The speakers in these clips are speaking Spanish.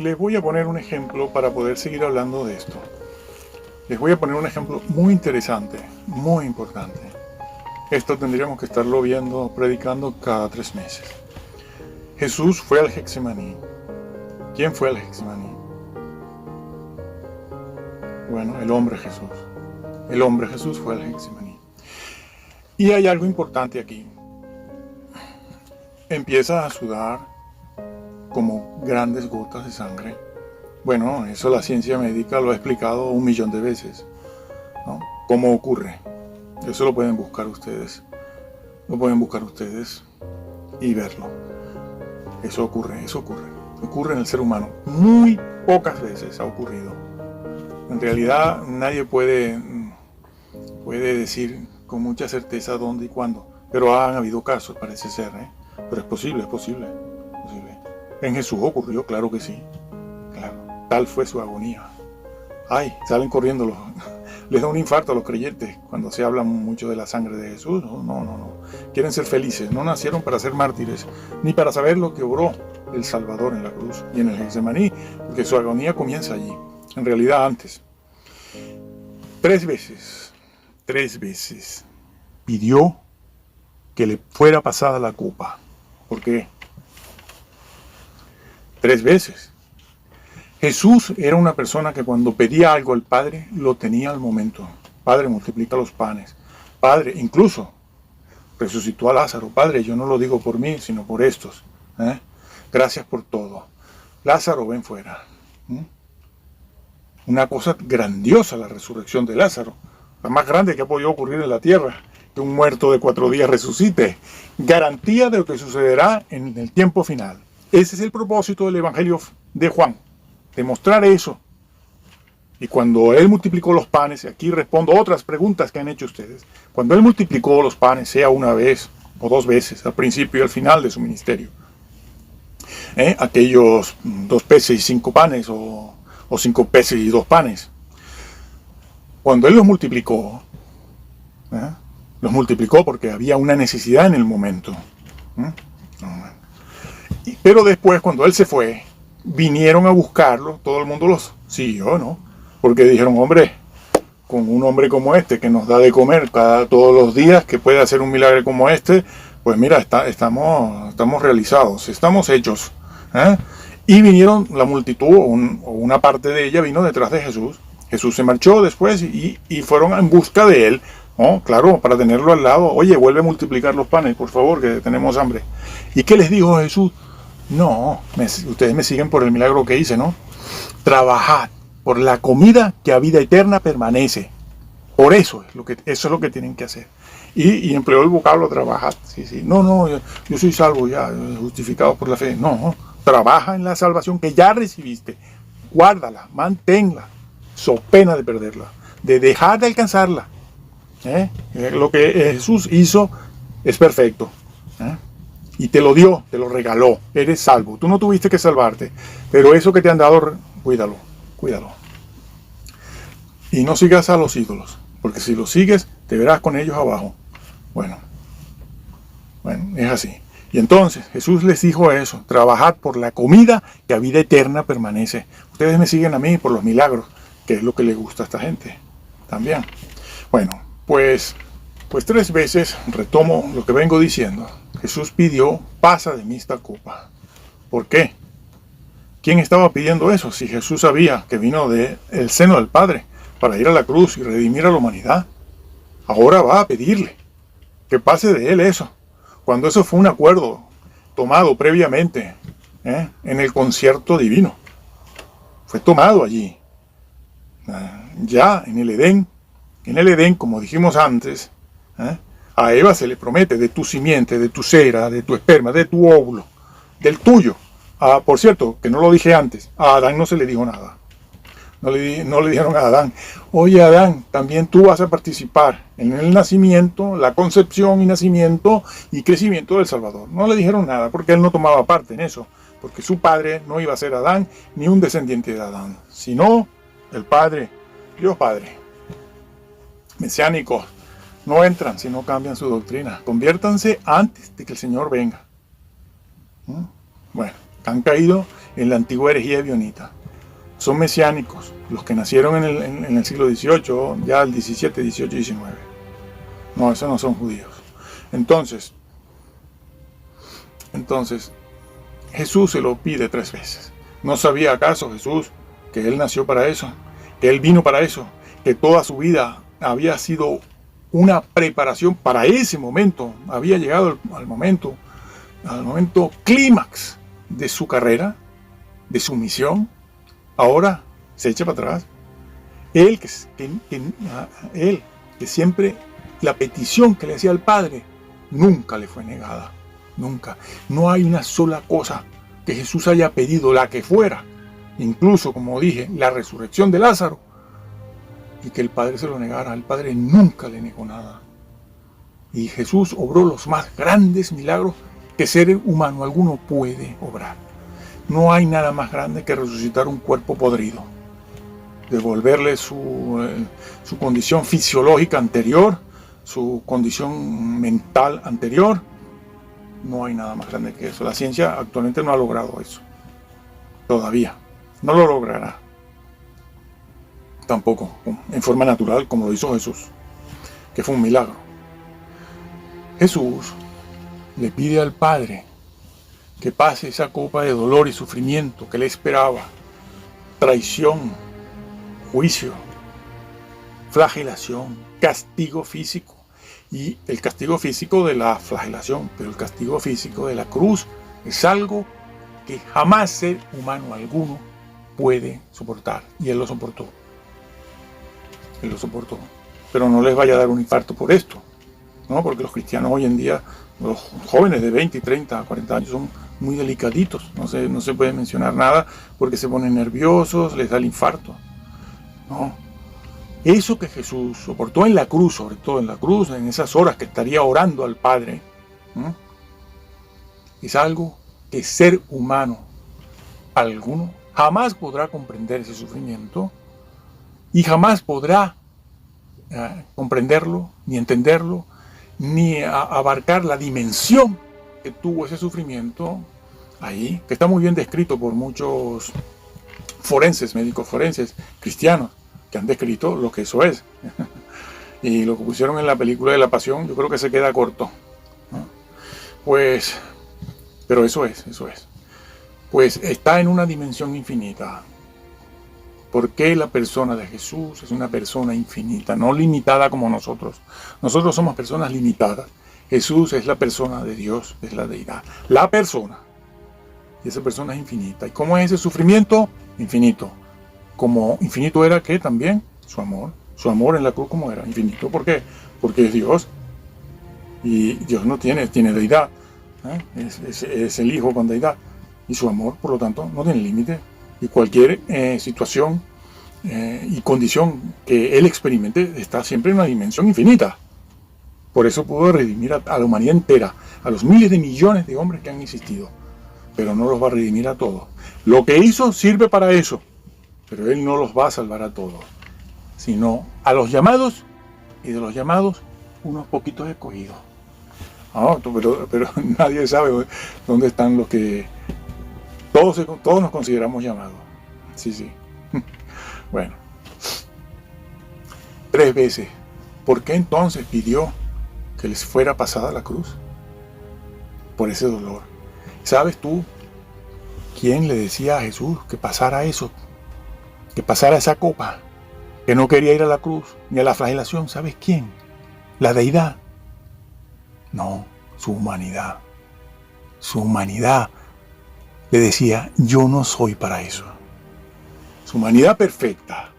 les voy a poner un ejemplo para poder seguir hablando de esto. Les voy a poner un ejemplo muy interesante, muy importante. Esto tendríamos que estarlo viendo, predicando cada 3 meses. Jesús fue al Getsemaní. ¿Quién fue al Getsemaní? Bueno, el hombre Jesús. El hombre Jesús fue al Getsemaní. Y hay algo importante aquí. Empieza a sudar como grandes gotas de sangre. Bueno, eso la ciencia médica lo ha explicado 1.000.000 de veces, ¿no? ¿Cómo ocurre? Eso lo pueden buscar ustedes. Lo pueden buscar ustedes y verlo. Eso ocurre, eso ocurre. Ocurre en el ser humano. Muy pocas veces ha ocurrido. En realidad nadie puede decir con mucha certeza dónde y cuándo. Pero han habido casos, parece ser, ¿eh? Pero es posible, es posible. En Jesús ocurrió, claro que sí. Claro. Tal fue su agonía. Ay, salen corriendo les da un infarto a los creyentes cuando se habla mucho de la sangre de Jesús. No. Quieren ser felices. No nacieron para ser mártires, ni para saber lo que obró el Salvador en la cruz y en el Getsemaní, porque su agonía comienza allí. En realidad antes. 3 veces pidió que le fuera pasada la copa. ¿Por qué? 3 veces. Jesús era una persona que cuando pedía algo al Padre, lo tenía al momento. Padre, multiplica los panes. Padre, incluso resucitó a Lázaro. Padre, yo no lo digo por mí, sino por estos. Gracias por todo. Lázaro, ven fuera. Una cosa grandiosa la resurrección de Lázaro. La más grande que ha podido ocurrir en la tierra. Que un muerto de 4 días resucite. Garantía de lo que sucederá en el tiempo final. Ese es el propósito del Evangelio de Juan. Demostrar eso. Y cuando Él multiplicó los panes, y aquí respondo otras preguntas que han hecho ustedes. Cuando Él multiplicó los panes, sea una vez o 2 veces, al principio y al final de su ministerio. Aquellos 2 peces y 5 panes, o 5 peces y 2 panes. Cuando Él los multiplicó porque había una necesidad en el momento. Pero después, cuando Él se fue, vinieron a buscarlo, todo el mundo los siguió, ¿no? Porque dijeron, hombre, con un hombre como este, que nos da de comer todos los días, que puede hacer un milagro como este, pues mira, estamos realizados, estamos hechos. Y vinieron la multitud, o una parte de ella vino detrás de Jesús. Jesús se marchó después y fueron en busca de él, ¿no? Claro, para tenerlo al lado. Oye, vuelve a multiplicar los panes, por favor, que tenemos hambre. ¿Y qué les dijo Jesús? No, ustedes me siguen por el milagro que hice, ¿no? Trabajad por la comida que a vida eterna permanece. Por eso es lo que tienen que hacer. Y empleó el vocablo trabajad. Sí. No, yo soy salvo ya, justificado por la fe. No, trabaja en la salvación que ya recibiste. Guárdala, manténla, so pena de perderla, de dejar de alcanzarla. Lo que Jesús hizo es perfecto. Y te lo dio, te lo regaló, eres salvo. Tú no tuviste que salvarte, pero eso que te han dado, cuídalo. Y no sigas a los ídolos, porque si los sigues, te verás con ellos abajo. Bueno, es así. Y entonces Jesús les dijo eso, trabajad por la comida que a vida eterna permanece. Ustedes me siguen a mí por los milagros, que es lo que les gusta a esta gente también. Bueno, pues 3 veces, retomo lo que vengo diciendo, Jesús pidió, pasa de mí esta copa. ¿Por qué? ¿Quién estaba pidiendo eso? Si Jesús sabía que vino del seno del Padre para ir a la cruz y redimir a la humanidad, ahora va a pedirle que pase de él eso. Cuando eso fue un acuerdo tomado previamente en el concierto divino. Fue tomado allí. Ya en el Edén, como dijimos antes, a Eva se le promete de tu simiente, de tu cera, de tu esperma, de tu óvulo, del tuyo. Por cierto, que no lo dije antes, a Adán no se le dijo nada. No le dijeron a Adán, oye Adán, también tú vas a participar en el nacimiento, la concepción y nacimiento y crecimiento del Salvador. No le dijeron nada porque él no tomaba parte en eso, porque su padre no iba a ser Adán ni un descendiente de Adán, sino el Padre, Dios Padre. Mesiánicos no entran si no cambian su doctrina. Conviértanse antes de que el Señor venga. Bueno, Han caído en la antigua herejía ebionita. Son mesiánicos, los que nacieron en el siglo XVIII, ya el XVII, XVIII, XIX. No, esos no son judíos. Entonces, Jesús se lo pide 3 veces. ¿No sabía acaso Jesús que Él nació para eso? Que Él vino para eso, que toda su vida había sido una preparación para ese momento, había llegado al momento clímax de su carrera, de su misión. Ahora se echa para atrás. Él que siempre la petición que le hacía al Padre nunca le fue negada, nunca. No hay una sola cosa que Jesús haya pedido, la que fuera, incluso, como dije, la resurrección de Lázaro, y que el Padre se lo negara. El Padre nunca le negó nada. Y Jesús obró los más grandes milagros que ser humano alguno puede obrar. No hay nada más grande que resucitar un cuerpo podrido, devolverle su condición fisiológica anterior, su condición mental anterior. No hay nada más grande que eso. La ciencia actualmente no ha logrado eso. Todavía. No lo logrará. Tampoco en forma natural como lo hizo Jesús, que fue un milagro. Jesús le pide al Padre que pase esa copa de dolor y sufrimiento que le esperaba, traición, juicio, flagelación, castigo físico, y el castigo físico de la flagelación, pero el castigo físico de la cruz es algo que jamás ser humano alguno puede soportar, y Él lo soportó. Él lo soportó. Pero no les vaya a dar un infarto por esto, ¿no? Porque los cristianos hoy en día, los jóvenes de 20, 30, 40 años son muy delicaditos. No se puede mencionar nada porque se ponen nerviosos, les da el infarto. No. Eso que Jesús soportó en la cruz, sobre todo en la cruz, en esas horas que estaría orando al Padre, ¿no?, es algo que ser humano alguno jamás podrá comprender ese sufrimiento y jamás podrá comprenderlo, ni entenderlo, ni abarcar la dimensión que tuvo ese sufrimiento ahí, que está muy bien descrito por muchos forenses, médicos forenses, cristianos, que han descrito lo que eso es. Y lo que pusieron en la película de La Pasión, yo creo que se queda corto, ¿no? Pues, pero eso es. Pues está en una dimensión infinita. Porque la persona de Jesús es una persona infinita, no limitada como nosotros. Nosotros somos personas limitadas. Jesús es la persona de Dios, es la deidad. La persona. Y esa persona es infinita. ¿Y cómo es ese sufrimiento? Infinito. Como infinito era que también su amor. Su amor en la cruz, como era infinito. ¿Por qué? Porque es Dios. Y Dios no tiene deidad. Es el Hijo con deidad. Y su amor, por lo tanto, no tiene límite. Y cualquier situación y condición que Él experimente está siempre en una dimensión infinita. Por eso pudo redimir a la humanidad entera, a los miles de millones de hombres que han existido. Pero no los va a redimir a todos. Lo que hizo sirve para eso, pero Él no los va a salvar a todos, sino a los llamados, y de los llamados, unos poquitos escogidos. Pero nadie sabe dónde están los que... Todos nos consideramos llamados. Sí. Bueno. 3 veces. ¿Por qué entonces pidió que les fuera pasada la cruz? Por ese dolor. ¿Sabes tú quién le decía a Jesús que pasara eso? Que pasara esa copa. Que no quería ir a la cruz ni a la flagelación. ¿Sabes quién? La deidad. No, su humanidad. Su humanidad le decía, yo no soy para eso. Su humanidad perfecta,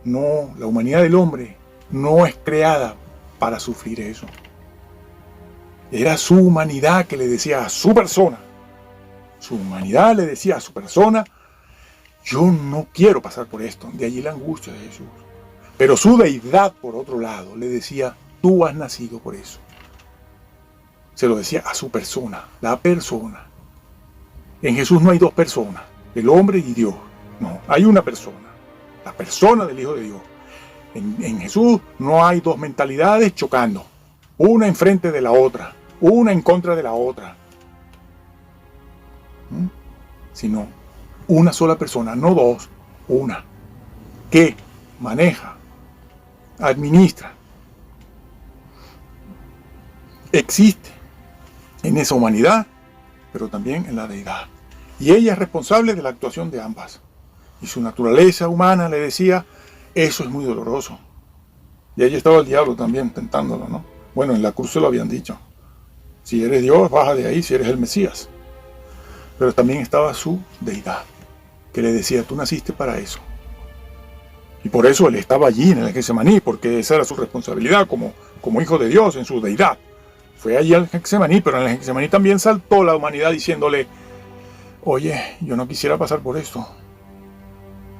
no, la humanidad del hombre no es creada para sufrir eso. Era su humanidad que le decía a su persona, su humanidad le decía a su persona, yo no quiero pasar por esto. De allí la angustia de Jesús. Pero su deidad, por otro lado, le decía, tú has nacido por eso. Se lo decía a su persona, la persona. En Jesús no hay 2 personas, el hombre y Dios. No, hay una persona, la persona del Hijo de Dios. En Jesús no hay 2 mentalidades chocando, una enfrente de la otra, una en contra de la otra. sino una sola persona, no dos, una, que maneja, administra, existe en esa humanidad, pero también en la deidad. Y ella es responsable de la actuación de ambas. Y su naturaleza humana le decía, eso es muy doloroso. Y ahí estaba el diablo también tentándolo, ¿no? Bueno, en la cruz se lo habían dicho. Si eres Dios, baja de ahí, si eres el Mesías. Pero también estaba su deidad, que le decía, tú naciste para eso. Y por eso él estaba allí en el Getsemaní, porque esa era su responsabilidad como hijo de Dios en su deidad. Fue allí al Getsemaní, pero en el Getsemaní también saltó la humanidad diciéndole, oye, yo no quisiera pasar por esto.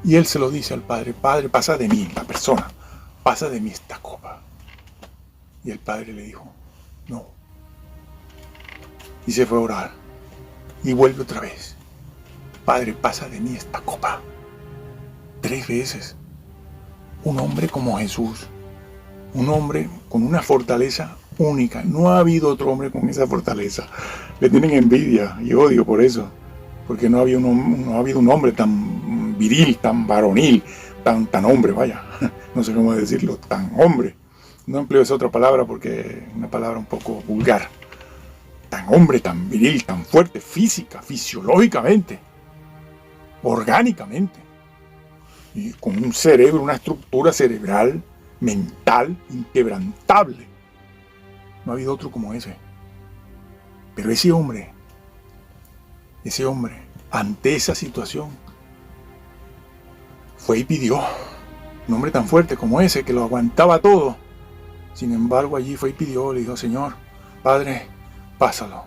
Y él se lo dice al Padre, Padre, pasa de mí, la persona, pasa de mí esta copa. Y el Padre le dijo, no. Y se fue a orar. Y vuelve otra vez. Padre, pasa de mí esta copa. 3 veces. Un hombre como Jesús. Un hombre con una fortaleza única. No ha habido otro hombre con esa fortaleza. Le tienen envidia y odio por eso. Porque no ha habido un hombre tan viril, tan varonil, tan hombre, vaya. No sé cómo decirlo, tan hombre. No empleo esa otra palabra porque es una palabra un poco vulgar. Tan hombre, tan viril, tan fuerte, física, fisiológicamente, orgánicamente. Y con un cerebro, una estructura cerebral, mental, inquebrantable. No ha habido otro como ese. Pero ese hombre, ante esa situación, fue y pidió. Un hombre tan fuerte como ese, que lo aguantaba todo. Sin embargo, allí fue y pidió, le dijo, Señor, Padre, pásalo.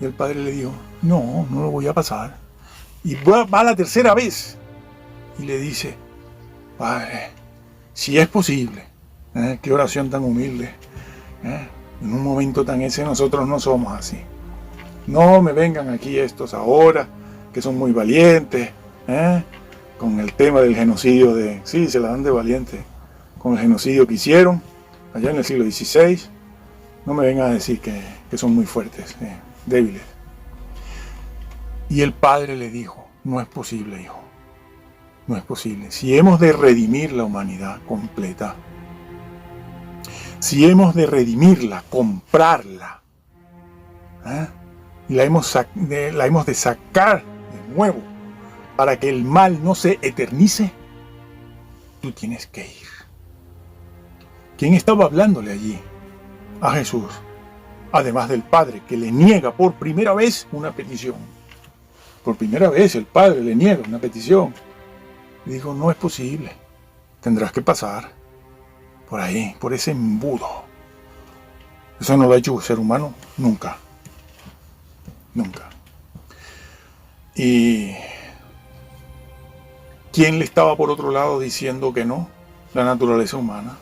Y el Padre le dijo, no lo voy a pasar. Y va la tercera vez. Y le dice, Padre, si es posible, qué oración tan humilde. En un momento tan ese nosotros no somos así. No me vengan aquí estos ahora, que son muy valientes, con el tema del genocidio sí, se la dan de valiente, con el genocidio que hicieron allá en el siglo XVI. No me vengan a decir que son muy fuertes, débiles. Y el Padre le dijo, no es posible, hijo. No es posible. Si hemos de redimir la humanidad completa, si hemos de redimirla, comprarla, y la hemos de sacar de nuevo para que el mal no se eternice, tú tienes que ir. ¿Quién estaba hablándole allí? A Jesús, además del Padre, que le niega por primera vez una petición. Por primera vez el Padre le niega una petición. Le dijo, no es posible, tendrás que pasar por ahí, por ese embudo. Eso no lo ha hecho un ser humano nunca. Nunca. ¿Y quién le estaba por otro lado diciendo que no? La naturaleza humana.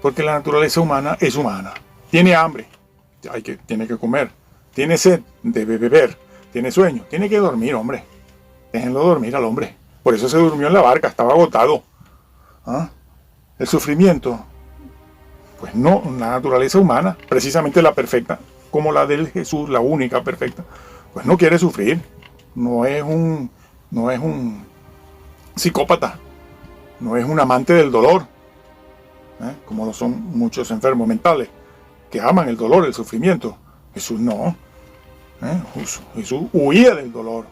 Porque la naturaleza humana es humana. Tiene hambre, tiene que comer. Tiene sed, debe beber. Tiene sueño, tiene que dormir, hombre. Déjenlo dormir al hombre. Por eso se durmió en la barca, estaba agotado. El sufrimiento, pues no, la naturaleza humana, precisamente la perfecta, como la del Jesús, la única perfecta, pues no quiere sufrir. No es un psicópata, no es un amante del dolor, como lo son muchos enfermos mentales, que aman el dolor, el sufrimiento. Jesús no. Jesús huía del dolor.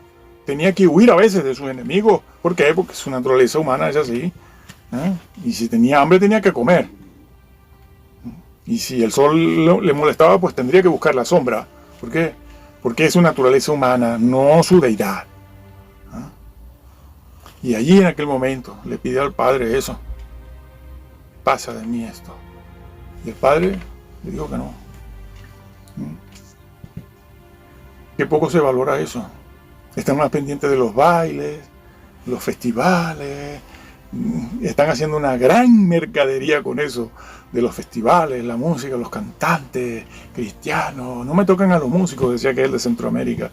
Tenía que huir a veces de sus enemigos. ¿Por qué? Porque su naturaleza humana es así. Y si tenía hambre tenía que comer. Y si el sol le molestaba, pues tendría que buscar la sombra. ¿Por qué? Porque es su naturaleza humana, no su deidad. Y allí en aquel momento le pidió al Padre eso. Pasa de mí esto. Y el Padre le dijo que no. Qué poco se valora eso. Están más pendientes de los bailes, los festivales. Están haciendo una gran mercadería con eso, de los festivales, la música, los cantantes cristianos. No me toquen a los músicos, decía aquel de Centroamérica.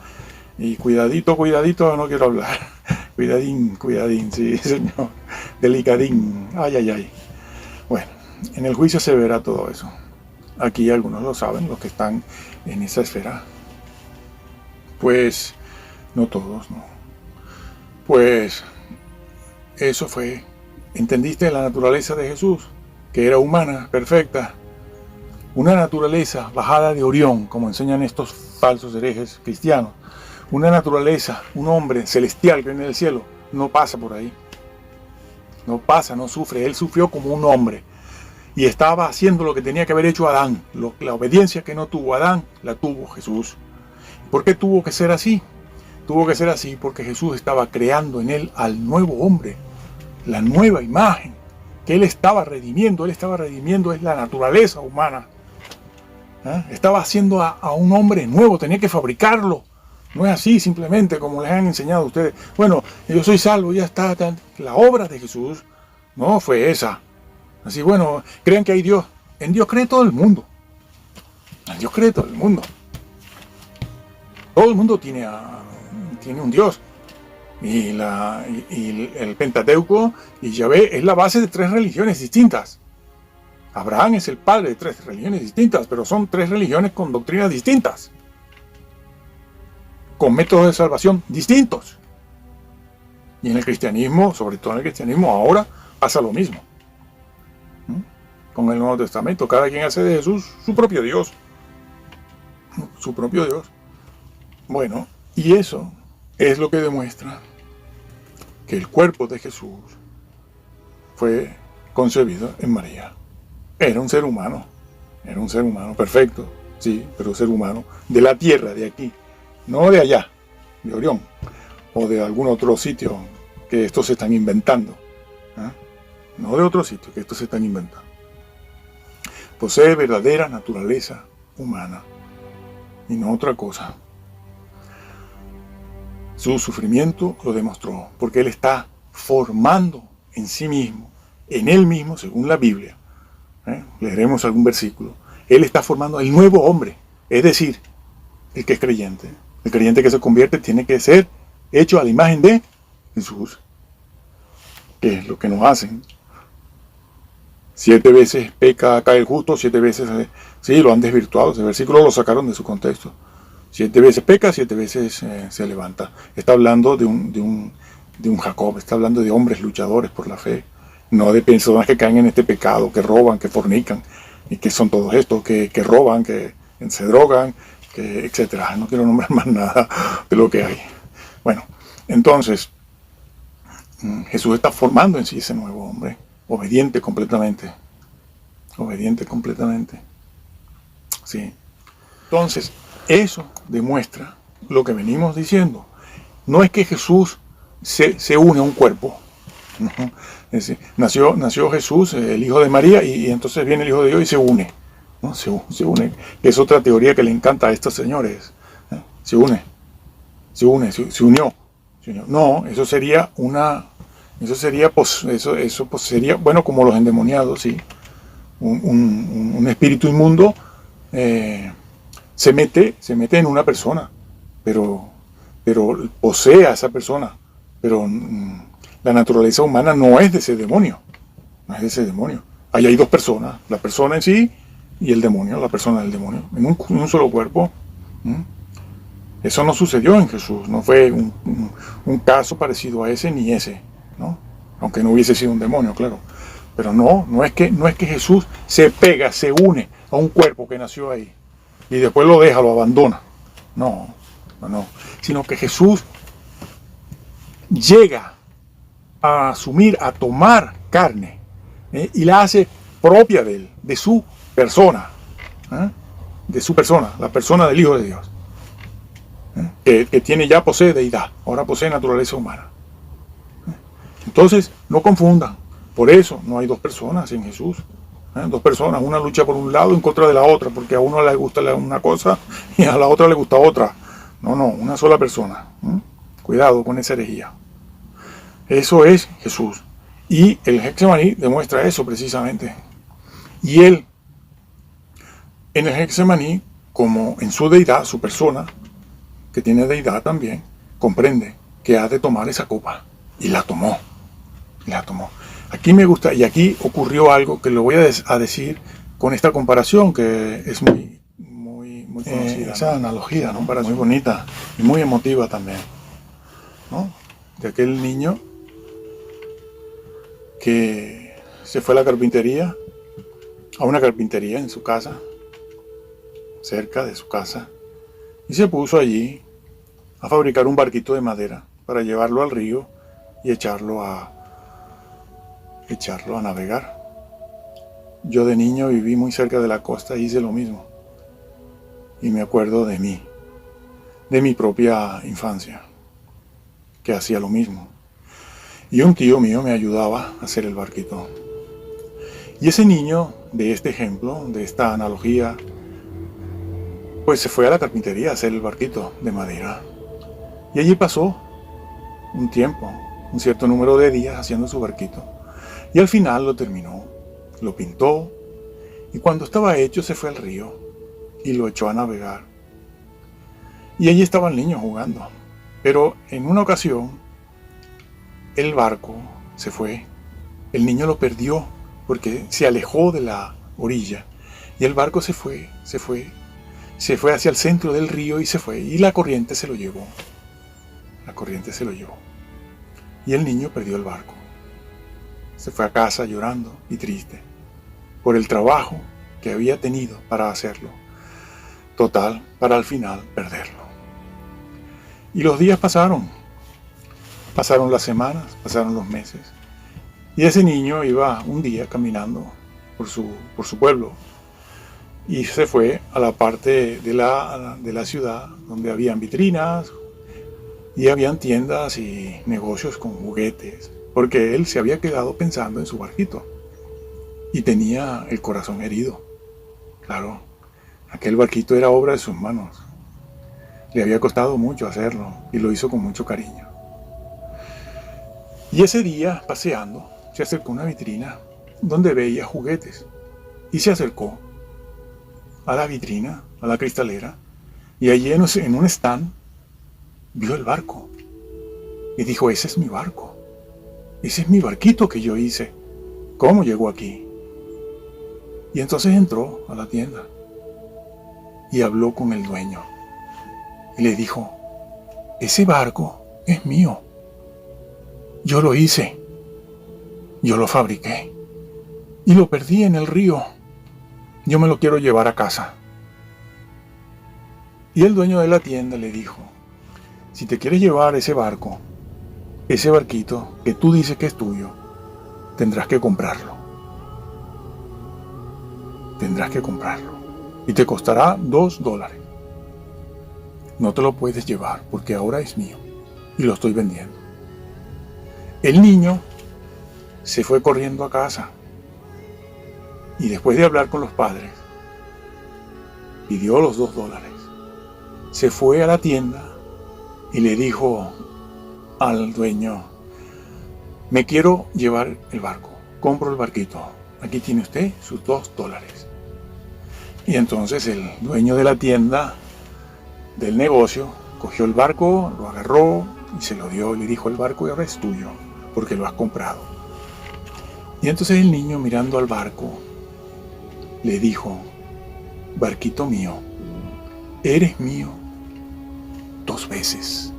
Y cuidadito, no quiero hablar. Cuidadín, sí, señor. Delicadín. Ay. Bueno, en el juicio se verá todo eso. Aquí algunos lo saben, los que están en esa esfera. Pues no todos, no. Pues eso fue. ¿Entendiste la naturaleza de Jesús? Que era humana, perfecta. Una naturaleza bajada de Orión, como enseñan estos falsos herejes cristianos. Una naturaleza, un hombre celestial que viene del cielo, no pasa por ahí. No pasa, no sufre. Él sufrió como un hombre. Y estaba haciendo lo que tenía que haber hecho Adán. La obediencia que no tuvo Adán, la tuvo Jesús. ¿Por qué tuvo que ser así? Tuvo que ser así porque Jesús estaba creando en él al nuevo hombre. La nueva imagen que él estaba redimiendo. Él estaba redimiendo es la naturaleza humana. Estaba haciendo a un hombre nuevo. Tenía que fabricarlo. No es así simplemente como les han enseñado a ustedes. Bueno, yo soy salvo, ya está. La obra de Jesús no fue esa. Así, bueno, crean que hay Dios. En Dios cree todo el mundo. En Dios cree todo el mundo. Todo el mundo tiene un Dios. Y el Pentateuco y Yahvé es la base de 3 religiones distintas. Abraham es el padre de 3 religiones distintas, pero son 3 religiones con doctrinas distintas. Con métodos de salvación distintos. Y en el cristianismo, sobre todo en el cristianismo, ahora pasa lo mismo. Con el Nuevo Testamento, cada quien hace de Jesús su propio Dios. Su propio Dios. Bueno, y eso es lo que demuestra que el cuerpo de Jesús fue concebido en María. Era un ser humano perfecto, sí, pero ser humano de la tierra, de aquí. No de allá, de Orión, o de algún otro sitio que estos se están inventando. No de otro sitio que estos se están inventando. Posee verdadera naturaleza humana y no otra cosa. Su sufrimiento lo demostró, porque él está formando en sí mismo, en él mismo, según la Biblia. Leeremos algún versículo. Él está formando el nuevo hombre, es decir, el que es creyente. El creyente que se convierte tiene que ser hecho a la imagen de Jesús, que es lo que nos hacen. 7 veces peca acá el justo, 7 veces, sí, lo han desvirtuado. Ese versículo lo sacaron de su contexto. 7 veces peca, 7 veces se levanta. Está hablando de un Jacob, está hablando de hombres luchadores por la fe, no de personas que caen en este pecado, que roban, que fornican, y que son todos estos, que roban, que se drogan, etcétera. No quiero nombrar más nada de lo que hay. Bueno, entonces, Jesús está formando en sí ese nuevo hombre, obediente completamente. Obediente completamente. Sí. Entonces, eso demuestra lo que venimos diciendo. No es que Jesús se une a un cuerpo. ¿No? Es decir, nació Jesús, el hijo de María, y entonces viene el hijo de Dios y se une. ¿No? Se une. Es otra teoría que le encanta a estos señores. Se unió. No, eso sería sería, bueno, como los endemoniados, sí. Un espíritu inmundo se mete en una persona, pero posee a esa persona, pero la naturaleza humana no es de ese demonio, Ahí hay 2 personas, la persona en sí y el demonio, la persona del demonio, en un solo cuerpo. Eso no sucedió en Jesús, no fue un caso parecido a ese ni ese, ¿no? Aunque no hubiese sido un demonio, claro. Pero no es que Jesús se une a un cuerpo que nació ahí y después lo deja, lo abandona. No. Sino que Jesús llega a asumir, a tomar carne, y la hace propia de él, de su persona, la persona del Hijo de Dios, que posee deidad, ahora posee naturaleza humana. Entonces, no confundan. Por eso no hay 2 personas en Jesús. 2 personas, una lucha por un lado en contra de la otra, porque a uno le gusta una cosa y a la otra le gusta otra. No, una sola persona. Cuidado con esa herejía. Eso es Jesús. Y el Getsemaní demuestra eso precisamente. Y él, en el Getsemaní, como en su deidad, su persona, que tiene deidad también, comprende que ha de tomar esa copa. Y la tomó. Aquí me gusta, y aquí ocurrió algo que lo voy a decir con esta comparación que es muy conocida. Esa analogía, ¿no? Muy bonita y muy emotiva también, ¿no? de aquel niño que se fue a una carpintería en su casa, cerca de su casa, y se puso allí a fabricar un barquito de madera para llevarlo al río y echarlo a navegar. Yo de niño viví muy cerca de la costa y hice lo mismo. Y me acuerdo de mi propia infancia, que hacía lo mismo. Y un tío mío me ayudaba a hacer el barquito. Y ese niño, de este ejemplo, de esta analogía, pues se fue a la carpintería a hacer el barquito de madera. Y allí pasó un tiempo, un cierto número de días haciendo su barquito. Y al final lo terminó, lo pintó, y cuando estaba hecho se fue al río y lo echó a navegar. Y allí estaba el niño jugando. Pero en una ocasión, el barco se fue. El niño lo perdió porque se alejó de la orilla. Y el barco se fue hacia el centro del río y se fue. Y la corriente se lo llevó. Y el niño perdió el barco. Se fue a casa llorando y triste por el trabajo que había tenido para hacerlo. Total, para al final perderlo. Y los días pasaron las semanas, pasaron los meses. Y ese niño iba un día caminando por su pueblo y se fue a la parte de la ciudad donde habían vitrinas y habían tiendas y negocios con juguetes, porque él se había quedado pensando en su barquito y tenía el corazón herido. Claro, aquel barquito era obra de sus manos. Le había costado mucho hacerlo y lo hizo con mucho cariño. Y ese día, paseando, se acercó a una vitrina donde veía juguetes y se acercó a la vitrina, a la cristalera, y allí en un stand vio el barco y dijo: ese es mi barco, ese es mi barquito que yo hice. ¿Cómo llegó aquí? Y entonces entró a la tienda y habló con el dueño y le dijo: ese barco es mío, yo lo hice, yo lo fabriqué y lo perdí en el río, yo me lo quiero llevar a casa. Y el dueño de la tienda le dijo: si te quieres llevar ese barco, ese barquito que tú dices que es tuyo, tendrás que comprarlo. Y te costará $2. No te lo puedes llevar porque ahora es mío y lo estoy vendiendo. El niño se fue corriendo a casa y después de hablar con los padres, pidió los $2. Se fue a la tienda y le dijo al dueño: me quiero llevar el barco, compro el barquito, aquí tiene usted sus $2. Y entonces el dueño de la tienda, del negocio, cogió el barco, lo agarró y se lo dio. Le dijo: el barco ahora es tuyo porque lo has comprado. Y entonces el niño, mirando al barco, le dijo: barquito mío, eres mío 2 veces.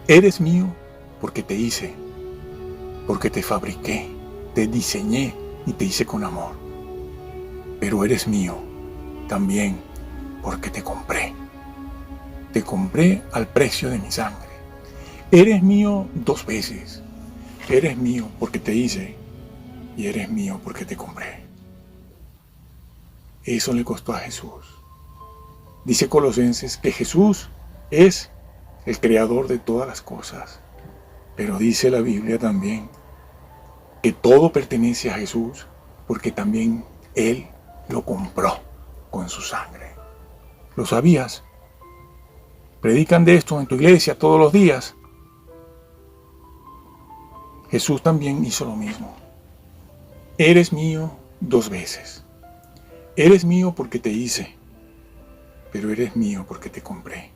Eres mío porque te hice, porque te fabriqué, te diseñé y te hice con amor. Pero eres mío también porque te compré. Te compré al precio de mi sangre. Eres mío 2 veces. Eres mío porque te hice y eres mío porque te compré. Eso le costó a Jesús. Dice Colosenses que Jesús es el creador de todas las cosas. Pero dice la Biblia también que todo pertenece a Jesús porque también Él lo compró con su sangre. ¿Lo sabías? ¿Predican de esto en tu iglesia todos los días? Jesús también hizo lo mismo. Eres mío 2 veces. Eres mío porque te hice, pero eres mío porque te compré.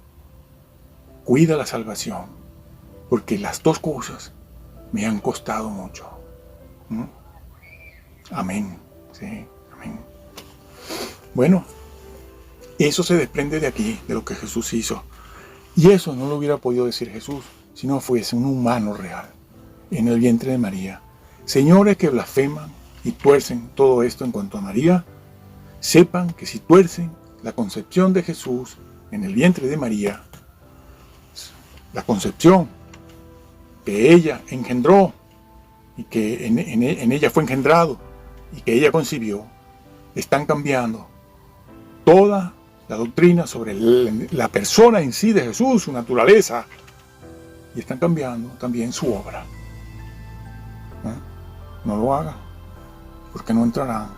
Cuida la salvación, porque las 2 cosas me han costado mucho. Amén. Sí, amén. Bueno, eso se desprende de aquí, de lo que Jesús hizo. Y eso no lo hubiera podido decir Jesús si no fuese un humano real en el vientre de María. Señores que blasfeman y tuercen todo esto en cuanto a María, sepan que si tuercen la concepción de Jesús en el vientre de María, la concepción que ella engendró y que en ella fue engendrado y que ella concibió, están cambiando toda la doctrina sobre la persona en sí de Jesús, su naturaleza, y están cambiando también su obra. No lo hagan, porque no entrarán.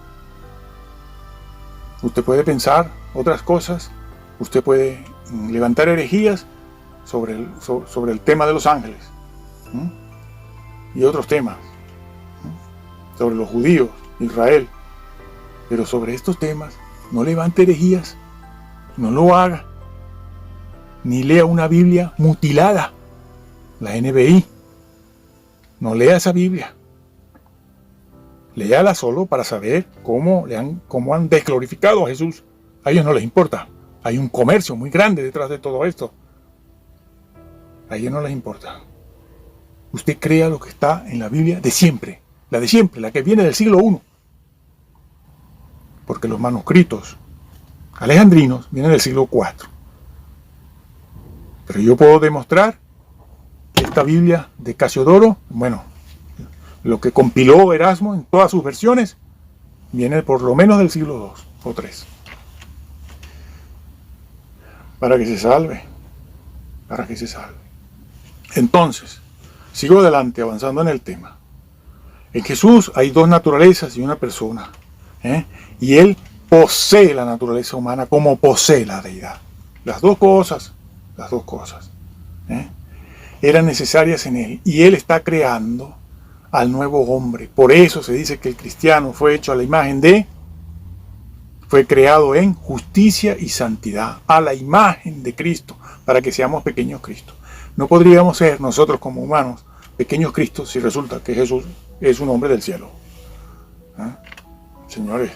Usted puede pensar otras cosas, usted puede levantar herejías sobre el tema de los ángeles y otros temas, sobre los judíos, Israel, pero sobre estos temas no levante herejías, no lo haga, ni lea una Biblia mutilada, la NBI, no lea esa Biblia. Léala solo para saber cómo han desglorificado a Jesús. A ellos no les importa. Hay un comercio muy grande detrás de todo esto. A ellos no les importa. Usted crea lo que está en la Biblia de siempre, la que viene del siglo I. Porque los manuscritos alejandrinos vienen del siglo IV. Pero yo puedo demostrar que esta Biblia de Casiodoro, lo que compiló Erasmo en todas sus versiones, viene por lo menos del siglo II o III. Para que se salve. Para que se salve. Entonces, sigo adelante, avanzando en el tema. En Jesús hay dos naturalezas y una persona. Y Él posee la naturaleza humana como posee la deidad. Las dos cosas. Eran necesarias en Él. Y Él está creando al nuevo hombre. Por eso se dice que el cristiano fue hecho a la imagen fue creado en justicia y santidad, a la imagen de Cristo, para que seamos pequeños Cristos. No podríamos ser nosotros como humanos pequeños Cristos si resulta que Jesús es un hombre del cielo. Señores,